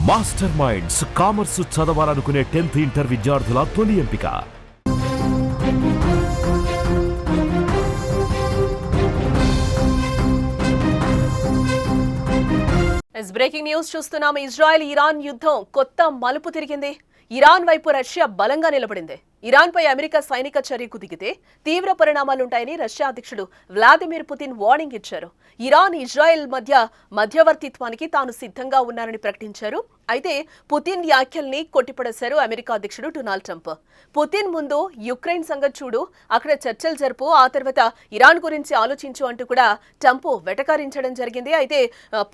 Master minds commerce చదవాలనుకునే 10th inter విద్యార్థుల తొలి ఎంపిక. బ్రేకింగ్ న్యూస్ చూస్తున్నాం. ఇజ్రాయెల్ ఇరాన్ యుద్ధం కొత్త మలుపు తిరిగింది. ఇరాన్ వైపు రష్యా బలంగా నిలబడింది. ఇరాన్పై అమెరికా సైనిక చర్యకు దిగితే తీవ్ర పరిణామాలుంటాయని రష్యా అధ్యక్షుడు వ్లాదిమిర్ పుతిన్ వార్నింగ్ ఇచ్చారు. ఇరాన్ ఇజ్రాయెల్ మధ్యవర్తిత్వానికి తాను సిద్ధంగా ఉన్నారని ప్రకటించారు. అయితే పుతిన్ వ్యాఖ్యల్ని కొట్టిపడేశారు అమెరికా అధ్యక్షుడు డొనాల్డ్ ట్రంప్. పుతిన్ ముందు యుక్రెయిన్ సంగతి చూడు, అక్కడ చర్చలు జరుపు, ఆ తర్వాత ఇరాన్ గురించి ఆలోచించు అంటూ కూడా ట్రంప్ వెటకారించడం జరిగింది. అయితే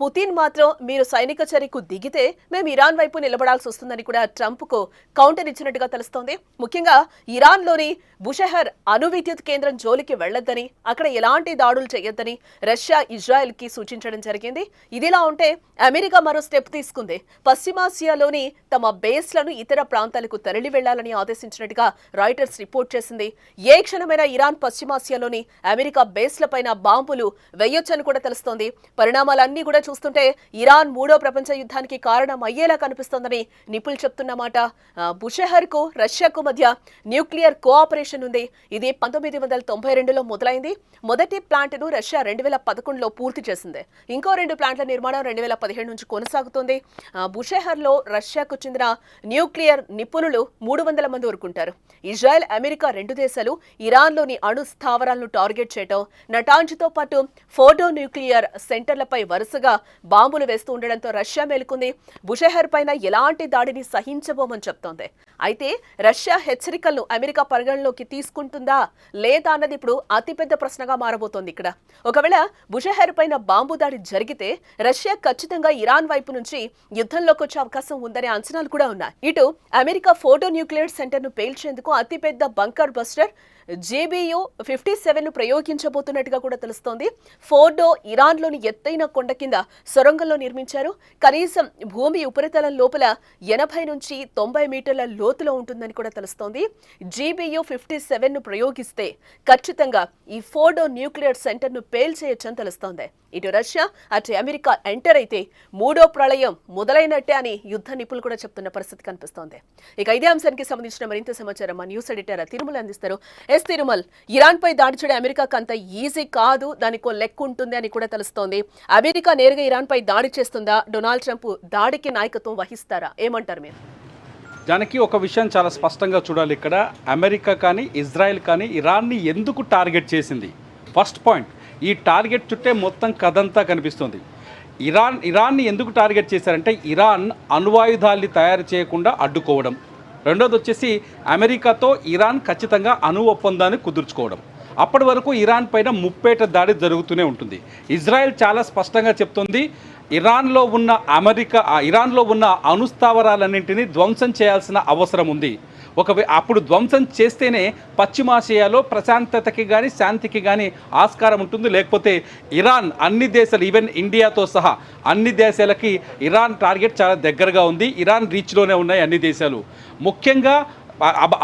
పుతిన్ మాత్రం మీరు సైనిక చర్యకు దిగితే మేము ఇరాన్ వైపు నిలబడాల్సి వస్తుందని కూడా ట్రంప్కు కౌంటర్ ఇచ్చినట్టుగా తెలుస్తోంది. ముఖ్యంగా ఇరాన్లోని బుషెహర్ అణు విద్యుత్ కేంద్రం జోలికి వెళ్లొద్దని, అక్కడ ఎలాంటి దాడులు చేయొద్దని రష్యా ఇజ్రాయెల్ కి సూచించడం జరిగింది. ఇదిలా ఉంటే అమెరికా మరో స్టెప్ తీసుకుంది. పశ్చిమాసియాలోని తమ బేస్లను ఇతర ప్రాంతాలకు తరలి వెళ్లాలని ఆదేశించినట్టుగా రాయిటర్స్ రిపోర్ట్ చేసింది. ఏ క్షణమైనా ఇరాన్ పశ్చిమాసియాలోని అమెరికా బేస్లపైన బాంబులు వేయొచ్చని కూడా తెలుస్తోంది. పరిణామాలన్నీ కూడా చూస్తుంటే ఇరాన్ మూడో ప్రపంచ యుద్ధానికి కారణం అయ్యేలా కనిపిస్తోందని నిపుణులు చెప్తున్నమాట. బుషెహర్ కు రష్యాకు మధ్య న్యూక్లియర్ కోఆపరేషన్ ఉంది. ఇది 1992లో మొదలైంది. మొదటి ప్లాంట్ ను రష్యా 2011లో పూర్తి చేసింది. ఇంకో 2 ప్లాంట్ల నిర్మాణం 2017 నుంచి కొనసాగుతోంది. బుషెహర్ లో రష్యాకు చెందిన న్యూక్లియర్ నిపుణులు 300 మంది వరకు ఉంటారు. ఇజ్రాయెల్, అమెరికా 2 దేశాలు ఇరాన్లోని అణు స్థావరాలను టార్గెట్ చేయడం, నటాంజ్తో పాటు ఫోర్డో న్యూక్లియర్ సెంటర్లపై వరుసగా బాంబులు వేస్తూ ఉండడంతో రష్యా మేలుకుంది. బుషెహర్ పైన ఎలాంటి దాడిని సహించబోమని చెప్తోంది. అయితే రష్యా హెచ్చరికలను అమెరికా పరిగణలోకి తీసుకుంటుందా లేదా అన్నది ఇప్పుడు అతిపెద్ద ప్రశ్నగా మారబోతోంది. ఇక్కడ ఒకవేళ బుషెహర్ పైన బాంబు దాడి జరిగితే రష్యా ఖచ్చితంగా ఇరాన్ వైపు నుంచి యుద్ధంలోకి వచ్చే అవకాశం ఉందనే అంచనాలు కూడా ఉన్నాయి. ఇటు అమెరికా ఫోర్డో న్యూక్లియర్ సెంటర్ ను పేల్చేందుకు అతిపెద్ద బంకర్ బస్టర్ JBU-57 ను ప్రయోగించబోతున్నట్టుగా కూడా తెలుస్తోంది. ఫోర్డో ఇరాన్లోని ఎత్తైన కొండ కింద సొరంగంలో నిర్మించారు. కనీసం భూమి ఉపరితలం లోపల 80 నుంచి 90 మీటర్ల లోతులో ఉంటుందని కూడా తెలుస్తోంది. JBU-57 ను ప్రయోగిస్తే ఖచ్చితంగా ఈ ఫోర్డో న్యూక్లియర్ సెంటర్ ను పేల్చేయొచ్చని తెలుస్తోంది. ఇటు రష్యా అటు అమెరికా ఎంటర్ అయితే మూడో ప్రళయం మొదలైనట్టే అని యుద్ధ నిపుణులు కూడా చెప్తున్న పరిస్థితి కనిపిస్తోంది. ఇక ఇదే అంశానికి సంబంధించిన మరింత సమాచారం మా న్యూస్ ఎడిటర్ తిరుమల అందిస్తారు. తిరుమల్, ఇరాన్ పై దాడి చేయడం అమెరికాకు అంత ఈజీ కాదు, దానికో లెక్క ఉంటుంది అని కూడా తెలుస్తోంది. అమెరికా నేరుగా ఇరాన్ పై దాడి చేస్తుందా? డొనాల్డ్ ట్రంప్ దాడికి నాయకత్వం వహిస్తారా? ఏమంటారు మీరు? దానికి ఒక విషయం చాలా స్పష్టంగా చూడాలి. ఇక్కడ అమెరికా కానీ ఇజ్రాయెల్ కానీ ఇరాన్ని ఎందుకు టార్గెట్ చేసింది? ఫస్ట్ పాయింట్, ఈ టార్గెట్ చుట్టే మొత్తం కథంతా కనిపిస్తుంది. ఇరాన్ని ఎందుకు టార్గెట్ చేశారంటే ఇరాన్ అణ్వాయుధాల్ని తయారు చేయకుండా అడ్డుకోవడం. రెండోది వచ్చేసి అమెరికాతో ఇరాన్ ఖచ్చితంగా అణు ఒప్పందాన్ని కుదుర్చుకోవడం. అప్పటి వరకు ఇరాన్ పైన ముప్పేట దాడి జరుగుతూనే ఉంటుంది. ఇజ్రాయెల్ చాలా స్పష్టంగా చెప్తుంది, ఇరాన్లో ఉన్న అణు స్థావరాలన్నింటినీ ధ్వంసం చేయాల్సిన అవసరం ఉంది. అప్పుడు ధ్వంసం చేస్తేనే పశ్చిమాసియాలో ప్రశాంతతకి కానీ శాంతికి కానీ ఆస్కారం ఉంటుంది. లేకపోతే ఇరాన్ అన్ని దేశాలు, ఈవెన్ ఇండియాతో సహా అన్ని దేశాలకి ఇరాన్ టార్గెట్ చాలా దగ్గరగా ఉంది. ఇరాన్ రీచ్లోనే ఉన్నాయి అన్ని దేశాలు. ముఖ్యంగా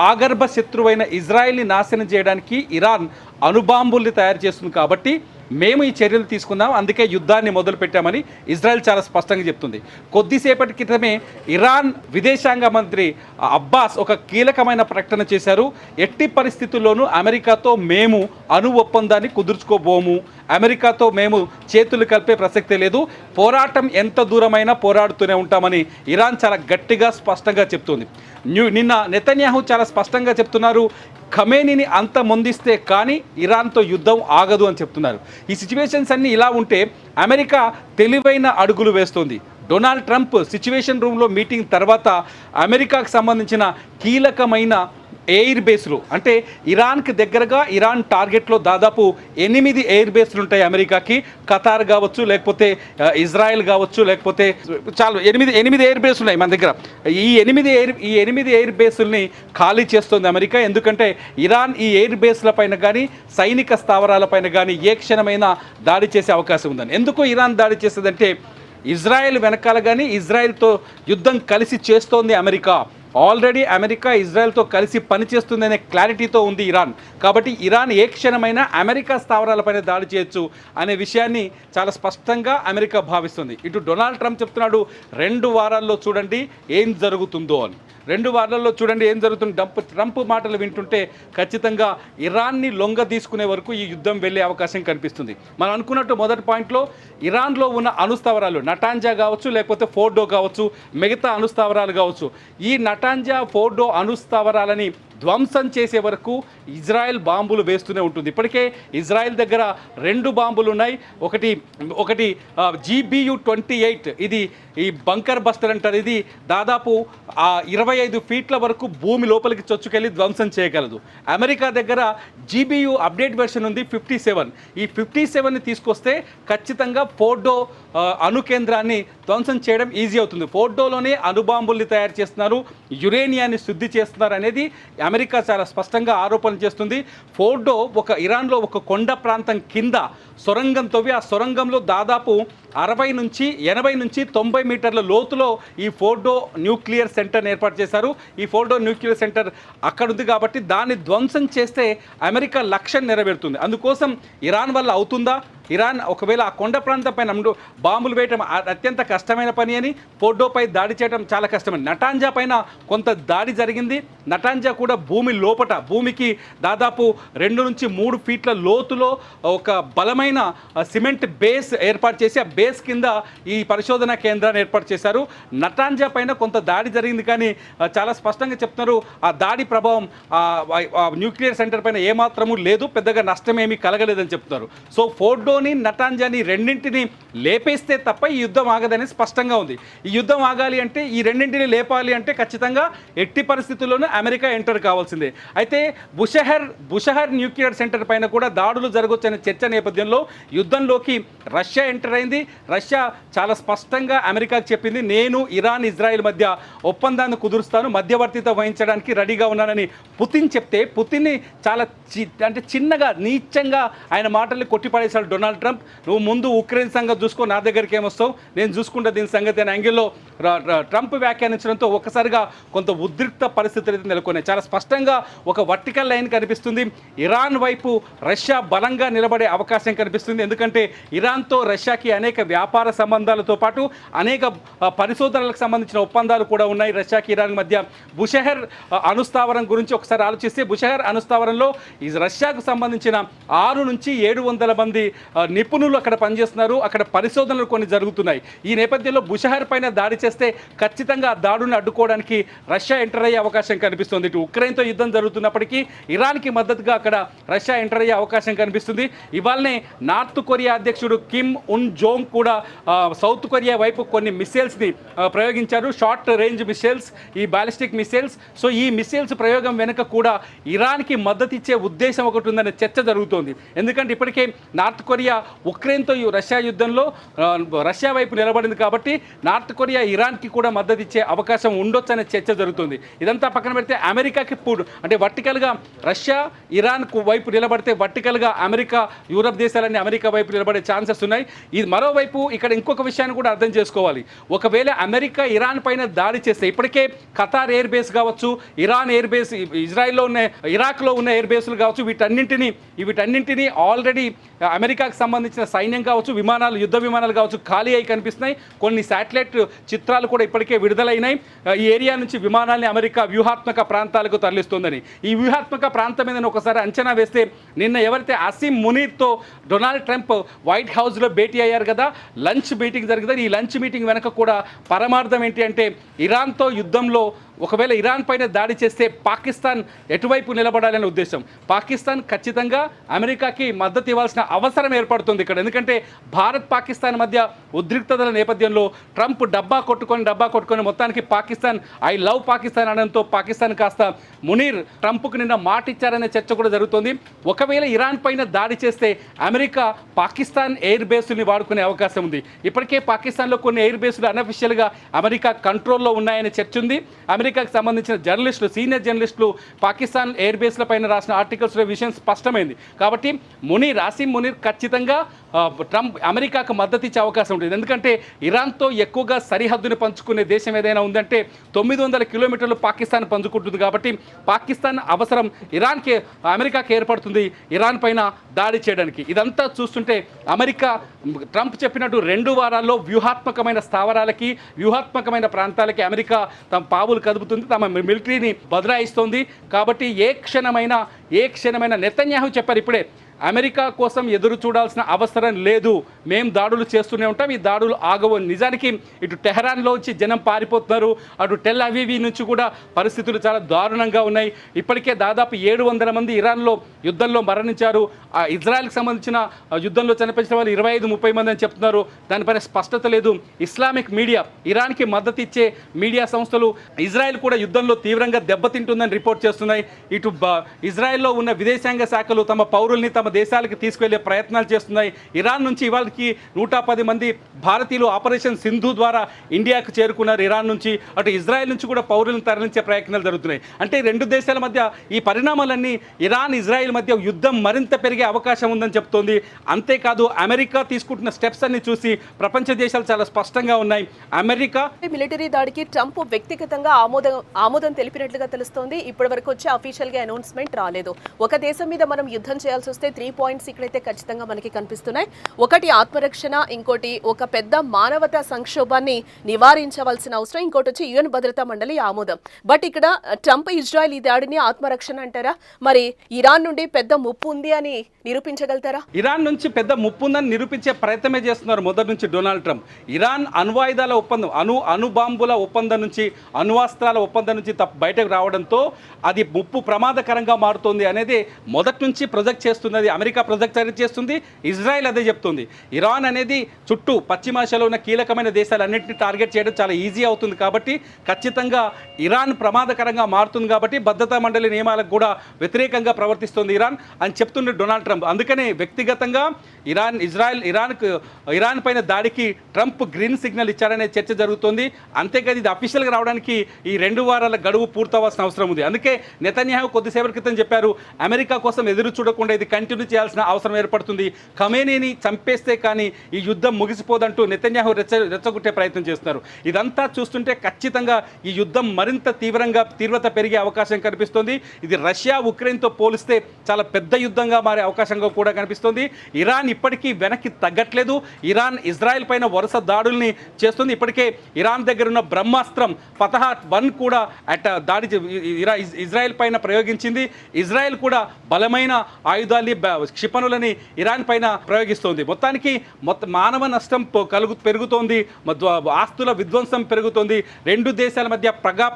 ఆగర్భ శత్రువైన ఇజ్రాయెల్ని నాశనం చేయడానికి ఇరాన్ అణుబాంబుల్ని తయారు చేస్తుంది. కాబట్టి మేము ఈ చర్యలు తీసుకున్నాం, అందుకే యుద్ధాన్ని మొదలుపెట్టామని ఇజ్రాయెల్ చాలా స్పష్టంగా చెప్తుంది. కొద్దిసేపటి క్రితమే ఇరాన్ విదేశాంగ మంత్రి అబ్బాస్ ఒక కీలకమైన ప్రకటన చేశారు. ఎట్టి పరిస్థితుల్లోనూ అమెరికాతో మేము అణు ఒప్పందాన్ని కుదుర్చుకోబోము, అమెరికాతో మేము చేతులు కలిపే ప్రసక్తే లేదు, పోరాటం ఎంత దూరమైనా పోరాడుతూనే ఉంటామని ఇరాన్ చాలా గట్టిగా స్పష్టంగా చెప్తుంది. నిన్న నెతన్యాహు చాలా స్పష్టంగా చెప్తున్నారు, ఖమేనీని అంత మొందిస్తే కానీ ఇరాన్తో యుద్ధం ఆగదు అని చెప్తున్నారు. ఈ సిచ్యువేషన్స్ అన్నీ ఇలా ఉంటే అమెరికా తెలివైన అడుగులు వేస్తోంది. డొనాల్డ్ ట్రంప్ సిచ్యువేషన్ రూమ్లో మీటింగ్ తర్వాత అమెరికాకు సంబంధించిన కీలకమైన ఎయిర్ బేస్లు, అంటే ఇరాన్కి దగ్గరగా ఇరాన్ టార్గెట్లో దాదాపు 8 ఎయిర్ బేస్లు ఉంటాయి అమెరికాకి. ఖతార్ కావచ్చు, లేకపోతే ఇజ్రాయెల్ కావచ్చు, లేకపోతే చాలా 8 ఎయిర్ బేస్లు ఉన్నాయి మన దగ్గర. ఈ 8 ఎయిర్ బేస్లని ఖాళీ చేస్తుంది అమెరికా. ఎందుకంటే ఇరాన్ ఈ ఎయిర్ బేస్ల పైన కానీ సైనిక స్థావరాలపైన కానీ ఏ క్షణమైనా దాడి చేసే అవకాశం ఉందని. ఎందుకు ఇరాన్ దాడి చేస్తుందంటే ఇజ్రాయెల్ వెనకాల కానీ ఇజ్రాయెల్తో యుద్ధం కలిసి చేస్తోంది అమెరికా. ఆల్రెడీ అమెరికా ఇజ్రాయెల్తో కలిసి పనిచేస్తుందనే క్లారిటీతో ఉంది ఇరాన్. కాబట్టి ఇరాన్ ఏ క్షణమైనా అమెరికా స్థావరాలపైన దాడి చేయొచ్చు అనే విషయాన్ని చాలా స్పష్టంగా అమెరికా భావిస్తుంది. ఇటు డొనాల్డ్ ట్రంప్ చెప్తున్నాడు 2 వారాల్లో చూడండి ఏం జరుగుతుందో అని. 2 వారాల్లో చూడండి ఏం జరుగుతుంది. ట్రంప్ మాటలు వింటుంటే ఖచ్చితంగా ఇరాన్ని లొంగ తీసుకునే వరకు ఈ యుద్ధం వెళ్ళే అవకాశం కనిపిస్తుంది. మనం అనుకున్నట్టు మొదటి పాయింట్లో ఇరాన్లో ఉన్న అణుస్థావరాలు నటాంజా కావచ్చు, లేకపోతే ఫోర్డో కావచ్చు, మిగతా అణుస్థావరాలు కావచ్చు, ఈ నటాంజా ఫోర్డో అణుస్థావరాలని ధ్వంసం చేసే వరకు ఇజ్రాయెల్ బాంబులు వేస్తూనే ఉంటుంది. ఇప్పటికే ఇజ్రాయెల్ దగ్గర 2 బాంబులు ఉన్నాయి. ఒకటి GBU-28, ఇది ఈ బంకర్ బస్టర్ అంటారు. ఇది దాదాపు 25 ఫీట్ల వరకు భూమి లోపలికి చొచ్చుకెళ్ళి ధ్వంసం చేయగలదు. అమెరికా దగ్గర GBU అప్డేట్ వెర్షన్ ఉంది 57. ఈ 57ని తీసుకొస్తే ఖచ్చితంగా ఫోర్డో అణు కేంద్రాన్ని ధ్వంసం చేయడం ఈజీ అవుతుంది. ఫోర్డోలోనే అణుబాంబుల్ని తయారు చేస్తున్నారు, యురేనియాన్ని శుద్ధి చేస్తున్నారు అనేది అమెరికా చాలా స్పష్టంగా ఆరోపణలు చేస్తుంది. ఫోర్డో ఇరాన్లో ఒక కొండ ప్రాంతం కింద సొరంగం తవ్వి ఆ సొరంగంలో దాదాపు 60 నుంచి 80 నుంచి 90 మీటర్ల లోతులో ఈ ఫోర్డో న్యూక్లియర్ సెంటర్ని ఏర్పాటు చేశారు. ఈ ఫోర్డో న్యూక్లియర్ సెంటర్ అక్కడ ఉంది కాబట్టి దాన్ని ధ్వంసం చేస్తే అమెరికా లక్ష్యం నెరవేరుతుంది. అందుకోసం ఇరాన్ వల్ల అవుతుందా? ఇరాన్ ఒకవేళ ఆ కొండ ప్రాంతం పైన బాంబులు వేయటం అత్యంత కష్టమైన పని అని, ఫోర్డోపై దాడి చేయడం చాలా కష్టమని. నటాంజా పైన కొంత దాడి జరిగింది. నటాంజా కూడా భూమికి దాదాపు 2 నుంచి 3 ఫీట్ల లోతులో ఒక బలమైన సిమెంట్ బేస్ ఏర్పాటు చేసి ఆ బేస్ కింద ఈ పరిశోధనా కేంద్రాన్ని ఏర్పాటు చేశారు. నటాంజా పైన కొంత దాడి జరిగింది కానీ చాలా స్పష్టంగా చెప్తున్నారు ఆ దాడి ప్రభావం న్యూక్లియర్ సెంటర్ పైన ఏమాత్రము లేదు, పెద్దగా నష్టమేమీ కలగలేదని చెప్తున్నారు. సో ఫోర్డోని నటాంజాని రెండింటిని లేపేస్తే తప్ప ఈ యుద్ధం ఆగదని స్పష్టంగా ఉంది. ఈ యుద్ధం ఆగాలి అంటే ఈ రెండింటిని లేపాలి అంటే ఖచ్చితంగా ఎట్టి పరిస్థితుల్లోనూ అమెరికా ఎంటర్ కావాల్సిందే. అయితే బుషహర్ న్యూక్లియర్ సెంటర్ పైన కూడా దాడులు జరగవచ్చనే చర్చ నేపథ్యంలో యుద్ధంలోకి రష్యా ఎంటర్ అయింది. రష్యా చాలా స్పష్టంగా అమెరికాకు చెప్పింది, నేను ఇరాన్ ఇజ్రాయెల్ మధ్య ఒప్పందాన్ని కుదురుస్తాను, మధ్యవర్తిత వహించడానికి రెడీగా ఉన్నానని పుతిన్ చెప్తే పుతిన్ని చాలా చిన్నగా నీచంగా ఆయన మాటల్ని కొట్టిపడేశాడు డొనాల్డ్ ట్రంప్. నువ్వు ముందు ఉక్రెయిన్ సంగతి చూసుకో, నా దగ్గరికి ఏమొస్తావు, నేను చూసుకుంటా దీని సంగతి అనే యాంగిల్లో ట్రంప్ వ్యాఖ్యానించడంతో ఒక్కసారిగా కొంత ఉద్రిక్త పరిస్థితులు నెలకొన్నాయి. చాలా స్పష్టంగా ఒక వర్టికల్ లైన్ కనిపిస్తుంది. ఇరాన్ వైపు రష్యా బలంగా నిలబడే అవకాశం కనిపిస్తుంది. ఎందుకంటే ఇరాన్తో రష్యాకి అనేక వ్యాపార సంబంధాలతో పాటు అనేక పరిశోధనలకు సంబంధించిన ఒప్పందాలు కూడా ఉన్నాయి రష్యాకి ఇరాన్ మధ్య. బుషహర్ అణుస్థావరం గురించి ఒకసారి ఆలోచిస్తే బుషహర్ అణుస్థావరంలో ఈ రష్యాకు సంబంధించిన 6 నుంచి 700 మంది నిపుణులు అక్కడ పనిచేస్తున్నారు. అక్కడ పరిశోధనలు కొన్ని జరుగుతున్నాయి. ఈ నేపథ్యంలో బుషహర్ పైన దాడి చేస్తే ఖచ్చితంగా ఆ దాడుని అడ్డుకోవడానికి రష్యా ఎంటర్ అయ్యే అవకాశం కనిపిస్తుంది. ఇటు ఉక్రెయిన్తో యుద్ధం జరుగుతున్నప్పటికీ ఇరాన్కి మద్దతుగా అక్కడ రష్యా ఎంటర్ అయ్యే అవకాశం కనిపిస్తుంది. ఇవాళనే నార్త్ కొరియా అధ్యక్షుడు కిమ్ ఉన్ జోంగ్ కూడా సౌత్ కొరియా వైపు కొన్ని మిసైల్స్ని ప్రయోగించారు, షార్ట్ రేంజ్ మిసైల్స్, ఈ బాలిస్టిక్ మిసైల్స్. సో ఈ మిసైల్స్ ప్రయోగం వెనుక కూడా ఇరాన్కి మద్దతు ఇచ్చే ఉద్దేశం ఒకటి ఉందనే చర్చ జరుగుతోంది. ఎందుకంటే ఇప్పటికే నార్త్ కొరియా ఉక్రెయిన్తో రష్యా యుద్ధంలో రష్యా వైపు నిలబడింది కాబట్టి నార్త్ కొరియా ఇరాన్కి కూడా మద్దతు ఇచ్చే అవకాశం ఉండొచ్చు అనే చర్చ జరుగుతుంది. ఇదంతా పక్కన పెడితే అమెరికాకి అంటే వర్టికల్గా రష్యా ఇరాన్ వైపు నిలబడితే వర్టికల్గా అమెరికా యూరప్ దేశాలన్నీ అమెరికా వైపు నిలబడే ఛాన్సెస్ ఉన్నాయి. ఇది మరోవైపు ఇక్కడ ఇంకొక విషయాన్ని కూడా అర్థం చేసుకోవాలి. ఒకవేళ అమెరికా ఇరాన్ పైన దాడి చేస్తే ఇప్పటికే ఖతార్ ఎయిర్ బేస్ కావచ్చు, ఇరాన్ ఎయిర్ బేస్, ఇజ్రాయెల్లో ఉన్న ఇరాక్లో ఉన్న ఎయిర్ బేస్లు కావచ్చు, వీటన్నింటినీ ఆల్రెడీ అమెరికాకు సంబంధించిన సైన్యం కావచ్చు, యుద్ధ విమానాలు కావచ్చు ఖాళీ అయి కనిపిస్తున్నాయి. కొన్ని శాటిలైట్ చిత్రాలు కూడా ఇప్పటికే విడుదలైనాయి. ఈ ఏరియా నుంచి విమానాల్ని అమెరికా వ్యూహాత్మక ప్రాంతాలకు తరలిస్తుందని. ఈ వ్యూహాత్మక ప్రాంతం మీద ఒకసారి అంచనా వేస్తే నిన్న ఎవరైతే అసీం మునీర్తో డొనాల్డ్ ట్రంప్ వైట్ హౌస్లో భేటీ అయ్యారు కదా, లంచ్ మీటింగ్ జరిగింది. ఈ లంచ్ మీటింగ్ వెనక కూడా పరమార్థం ఏంటి అంటే ఇరాన్తో యుద్ధంలో ఒకవేళ ఇరాన్ పైన దాడి చేస్తే పాకిస్తాన్ ఎటువైపు నిలబడాలనే ఉద్దేశం. పాకిస్తాన్ ఖచ్చితంగా అమెరికాకి మద్దతు ఇవ్వాల్సిన అవసరం ఏర్పడుతుంది ఇక్కడ. ఎందుకంటే భారత్ పాకిస్తాన్ మధ్య ఉద్రిక్తతల నేపథ్యంలో ట్రంప్ డబ్బా కొట్టుకొని మొత్తానికి పాకిస్తాన్ ఐ లవ్ పాకిస్తాన్ అనడంతో పాకిస్తాన్ కాస్త మునీర్ ట్రంప్కు నిన్న మాట ఇచ్చారనే చర్చ కూడా జరుగుతుంది. ఒకవేళ ఇరాన్ పైన దాడి చేస్తే అమెరికా పాకిస్తాన్ ఎయిర్ బేస్ని వాడుకునే అవకాశం ఉంది. ఇప్పటికే పాకిస్తాన్లో కొన్ని ఎయిర్ బేస్లు అనఫిషియల్గా అమెరికా కంట్రోల్లో ఉన్నాయనే చర్చ ఉంది. అమెరికాకు సంబంధించిన జర్నలిస్టులు, సీనియర్ జర్నలిస్టులు పాకిస్తాన్ ఎయిర్ బేస్ల పైన రాసిన ఆర్టికల్స్లో విషయం స్పష్టమైంది. కాబట్టి ఆసిమ్ మునీర్ ఖచ్చితంగా ట్రంప్ అమెరికాకు మద్దతు ఇచ్చే అవకాశం ఉంటుంది. ఎందుకంటే ఇరాన్తో ఎక్కువగా సరిహద్దుని పంచుకునే దేశం ఏదైనా ఉందంటే 900 కిలోమీటర్లు పాకిస్తాన్ పంచుకుంటుంది. కాబట్టి పాకిస్తాన్ అవసరం అమెరికాకి ఏర్పడుతుంది ఇరాన్ పైన దాడి చేయడానికి. ఇదంతా చూస్తుంటే అమెరికా ట్రంప్ చెప్పినట్టు 2 వారాల్లో వ్యూహాత్మకమైన స్థావరాలకి, వ్యూహాత్మకమైన ప్రాంతాలకి అమెరికా తమ పావులు కదుపుతుంది, తమ మిలిటరీని బదలాయిస్తోంది. కాబట్టి ఏ క్షణమైన నెతన్యాహు చెప్పారు ఇప్పుడే, అమెరికా కోసం ఎదురు చూడాల్సిన అవసరం లేదు, మేము దాడులు చేస్తూనే ఉంటాం, ఈ దాడులు ఆగవు. నిజానికి ఇటు టెహరాన్లోంచి జనం పారిపోతున్నారు, అటు టెల్ అవీవ్ నుంచి కూడా పరిస్థితులు చాలా దారుణంగా ఉన్నాయి. ఇప్పటికే దాదాపు 700 మంది ఇరాన్లో యుద్ధంలో మరణించారు. ఇజ్రాయెల్కి సంబంధించిన యుద్ధంలో చనిపోయిన వాళ్ళు 25-30 మంది అని చెప్తున్నారు. దానిపైన స్పష్టత లేదు. ఇస్లామిక్ మీడియా, ఇరాన్కి మద్దతు ఇచ్చే మీడియా సంస్థలు ఇజ్రాయెల్ కూడా యుద్ధంలో తీవ్రంగా దెబ్బతింటుందని రిపోర్ట్ చేస్తున్నాయి. ఇటు ఇజ్రాయెల్లో ఉన్న విదేశాంగ శాఖలు తమ పౌరుల్ని తమ దేశాలకు తీసుకెళ్లే ప్రయత్నాలు చేస్తున్నాయి. ఇరాన్ నుంచి ఇవాళకి 110 మంది భారతీయులు ఆపరేషన్ సింధు ద్వారా ఇండియాకు చేరుకున్నారు. ఇరాన్ నుంచి, అటు ఇజ్రాయెల్ నుంచి కూడా పౌరులను తరలించే ప్రయత్నాలు జరుగుతున్నాయి. అంటే 2 దేశాల మధ్య ఈ పరిణామాలన్నీ ఇరాన్ ఇజ్రాయెల్ మధ్య యుద్ధం మరింత పెరిగే అవకాశం ఉందని చెప్తోంది. అంతేకాదు అమెరికా తీసుకుంటున్న స్టెప్స్ అన్ని చూసి ప్రపంచ దేశాలు చాలా స్పష్టంగా ఉన్నాయి. అమెరికా మిలిటరీ దాడికి ట్రంప్ వ్యక్తిగతంగా ఆమోదం తెలిపినట్లుగా తెలుస్తోంది. ఇప్పటి వరకు వచ్చే అఫీషియల్ గా అనౌన్స్మెంట్ రాలేదు. ఒక దేశం మీద మనం యుద్ధం చేయాల్సి వస్తే 3 పాయింట్స్ ఇక్కడైతే ఖచ్చితంగా మనకి కనిపిస్తున్నాయి. ఒకటి ఆత్మరక్షణ, ఇంకోటి ఒక పెద్ద మానవతా సంక్షోభాన్ని నివారించవలసిన అవసరం, ఇంకోటి వచ్చి యుఎన్ భద్రతా మండలి ఆమోదం. బట్ ఇక్కడ ట్రంప్ ఇజ్రాయెల్ ఈ దాడిని ఆత్మరక్షణ అంటారా, మరి ఇరాన్ నుండి పెద్ద ముప్పు ఉంది అని నిరూపించగలుగుతారా? ఇరాన్ నుంచి పెద్ద ముప్పు ఉందని నిరూపించే ప్రయత్నమే చేస్తున్నారు మొదటి నుంచి డొనాల్డ్ ట్రంప్. ఇరాన్ అణ్వాయుధాల ఒప్పందం, అణుబాంబుల ఒప్పందం నుంచి, అణ్వాస్త్రాల ఒప్పందం నుంచి బయటకు రావడంతో అది ముప్పు ప్రమాదకరంగా మారుతోంది అనేది మొదటి నుంచి ప్రొజెక్ట్ చేస్తున్నది. అమెరికా ప్రొజెక్ట్ చేస్తుంది, ఇజ్రాయెల్ అదే చెప్తుంది. ఇరాన్ అనేది చుట్టూ పశ్చిమాసియాలో ఉన్న కీలకమైన దేశాలన్నింటినీ టార్గెట్ చేయడం చాలా ఈజీ అవుతుంది. కాబట్టి ఖచ్చితంగా ఇరాన్ ప్రమాదకరంగా మారుతుంది. కాబట్టి భద్రతా మండలి నియమాలకు కూడా వ్యతిరేకంగా ప్రవర్తిస్తుంది ఇరాన్ అని చెప్తుండే డొనాల్డ్ ట్రంప్. అందుకనే వ్యక్తిగతంగా ఇరాన్ పైన దాడికి ట్రంప్ గ్రీన్ సిగ్నల్ ఇచ్చారనే చర్చ జరుగుతుంది. అంతేకాదు ఇది అఫీషియల్గా రావడానికి ఈ 2 వారాల గడువు పూర్తవలసిన అవసరం ఉంది. అందుకే నెతన్యాహు కొద్దిసేపటి క్రితం చెప్పారు, అమెరికా కోసం ఎదురు చూడకుండా ఇది కంటిన్యూ చేయాల్సిన అవసరం ఏర్పడుతుంది, ఖమేనీని చంపేస్తే కానీ ఈ యుద్ధం ముగిసిపోదంటూ నెతన్యాహు రెచ్చగొట్టే ప్రయత్నం చేస్తున్నారు. ఇదంతా చూస్తుంటే ఖచ్చితంగా ఈ యుద్ధం మరింత తీవ్రత పెరిగే అవకాశం కనిపిస్తుంది. ఇది రష్యా ఉక్రెయిన్తో పోలిస్తే చాలా పెద్ద యుద్ధంగా మారే అవకాశంగా కూడా కనిపిస్తుంది. ఇరాన్ ఇప్పటికీ వెనక్కి తగ్గట్లేదు. ఇరాన్ ఇజ్రాయెల్ పైన వరుస దాడుల్ని చేస్తుంది. ఇప్పటికే ఇరాన్ దగ్గర ఉన్న బ్రహ్మాస్త్రం ఫతహ్-1 కూడా దాడి ఇజ్రాయెల్ పైన ప్రయోగించింది. ఇజ్రాయెల్ కూడా బలమైన ఆయుధాల్ని, క్షిపణులని ఇరాన్ పైన ప్రయోగిస్తోంది. మొత్తానికి మానవ నష్టం పెరుగుతోంది, ఆస్తుల విధ్వంసం పెరుగుతోంది, 2 దేశాల మధ్య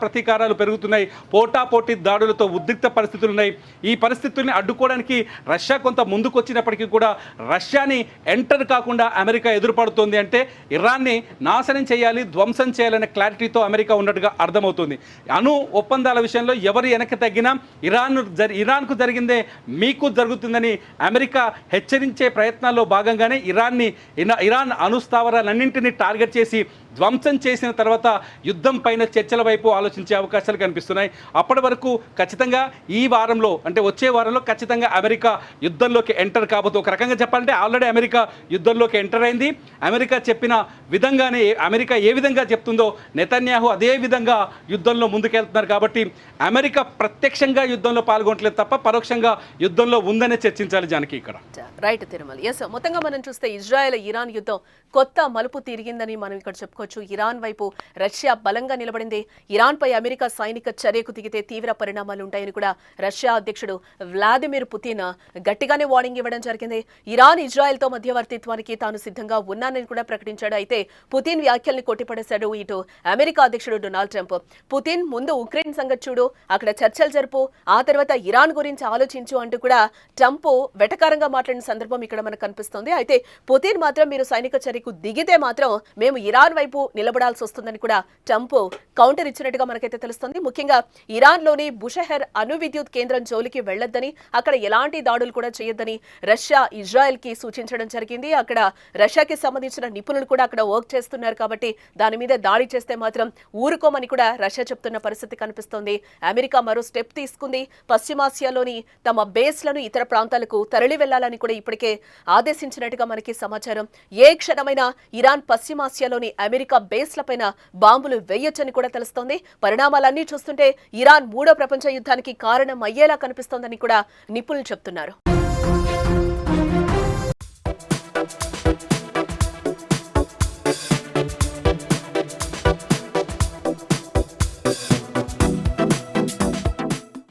ప్రతీకారాలు పెరుగుతున్నాయి, పోటాపోటీ దాడులతో ఉద్రిక్త పరిస్థితులు ఉన్నాయి. ఈ పరిస్థితుల్ని అడ్డుకోవడానికి రష్యా కొంత ముందుకొచ్చినప్పటికీ కూడా రష్యాని ఎంటర్ కాకుండా అమెరికా ఎదురుపడుతోంది. అంటే ఇరాన్ని నాశనం చేయాలి, ధ్వంసం చేయాలనే క్లారిటీతో అమెరికా ఉన్నట్టుగా అర్థమవుతుంది. ఒప్పందాల విషయంలో ఎవరు వెనక్కి తగ్గినా ఇరాన్కు జరిగిందే మీకు జరుగుతుందని అమెరికా హెచ్చరించే ప్రయత్నాల్లో భాగంగానే ఇరాన్ అణుస్థావరాలన్నింటినీ టార్గెట్ చేసి ధ్వంసం చేసిన తర్వాత యుద్ధం పైన చర్చల వైపు ఆలోచించే అవకాశాలు కనిపిస్తున్నాయి. అప్పటి వరకు ఖచ్చితంగా ఈ వారంలో, అంటే వచ్చే వారంలో ఖచ్చితంగా అమెరికా యుద్ధంలోకి ఎంటర్ కాబోతుంది. ఒక రకంగా చెప్పాలంటే ఆల్రెడీ అమెరికా యుద్ధంలోకి ఎంటర్ అయింది. అమెరికా చెప్పిన విధంగానే, అమెరికా ఏ విధంగా చెప్తుందో నెతన్యాహు అదే విధంగా యుద్ధంలో ముందుకెళ్తున్నారు. కాబట్టి అమెరికా ప్రత్యక్షంగా యుద్ధంలో పాల్గొనట్లేదు తప్ప పరోక్షంగా యుద్ధంలో ఉందనే చర్చించాలి జానకి ఇక్కడ. రైట్ తిరుమల. ఎస్, మొత్తంగా మనం చూస్తే ఇజ్రాయెల్ ఇరాన్ యుద్ధం కొత్త మలుపు తిరిగిందని మనం ఇక్కడ చెప్పుకోవచ్చు. ఇరాన్ వైపు రష్యా బలంగా నిలబడింది. ఇరాన్ పై అమెరికా సైనిక చర్యకు దిగితే తీవ్ర పరిణామాలు ఉంటాయని కూడా రష్యా అధ్యక్షుడు వ్లాదిమిర్ పుతిన్ గట్టిగానే వార్నింగ్ ఇవ్వడం జరిగింది. ఇరాన్ ఇజ్రాయెల్ తో మధ్యవర్తిత్వానికి తాను సిద్ధంగా ఉన్నానని కూడా ప్రకటించాడు. అయితే పుతిన్ వ్యాఖ్యల్ని కొట్టిపడేశాడు ఇటు అమెరికా అధ్యక్షుడు డొనాల్డ్ ట్రంప్. పుతిన్ ముందు ఉక్రెయిన్ సంగతి చూడు, అక్కడ చర్చలు జరుపు, ఆ తర్వాత ఇరాన్ గురించి ఆలోచించు అంటూ కూడా ట్రంప్ వెటకారంగా మాట్లాడిన సందర్భం ఇక్కడ మనకు కనిపిస్తోంది. అయితే పుతిన్ మాత్రం మీరు సైనిక చర్యకు దిగితే మాత్రం మేము ఇరాన్ వైపు వైపు నిలబడాల్సి వస్తుందని కూడా ట్రంప్ కౌంటర్ ఇచ్చినట్టుగా మనకైతే తెలుస్తుంది. ముఖ్యంగా ఇరాన్లోని బుషెహర్ అణు విద్యుత్ కేంద్రం జోలికి వెళ్లొద్దని, అక్కడ ఎలాంటి దాడులు కూడా చేయొద్దని రష్యా ఇజ్రాయెల్ కి సూచించడం జరిగింది. అక్కడ రష్యాకి సంబంధించిన నిపుణులు కూడా అక్కడ వర్క్ చేస్తున్నారు కాబట్టి దాని మీద దాడి చేస్తే మాత్రం ఊరుకోమని కూడా రష్యా చెప్తున్న పరిస్థితి కనిపిస్తోంది. అమెరికా మరో స్టెప్ తీసుకుంది. పశ్చిమాసియాలోని తమ బేస్లను ఇతర ప్రాంతాలకు తరలి వెళ్లాలని కూడా ఇప్పటికే ఆదేశించినట్టుగా మనకి సమాచారం. ఏ క్షణమైనా ఇరాన్ పశ్చిమాసియాలోని అమెరికా బేస్లపైన బాంబులు వేయొచ్చని కూడా తెలుస్తోంది. పరిణామాలన్నీ చూస్తుంటే ఇరాన్ మూడో ప్రపంచ యుద్ధానికి కారణం అయ్యేలా కనిపిస్తోందని కూడా నిపుణులు చెప్తున్నారు.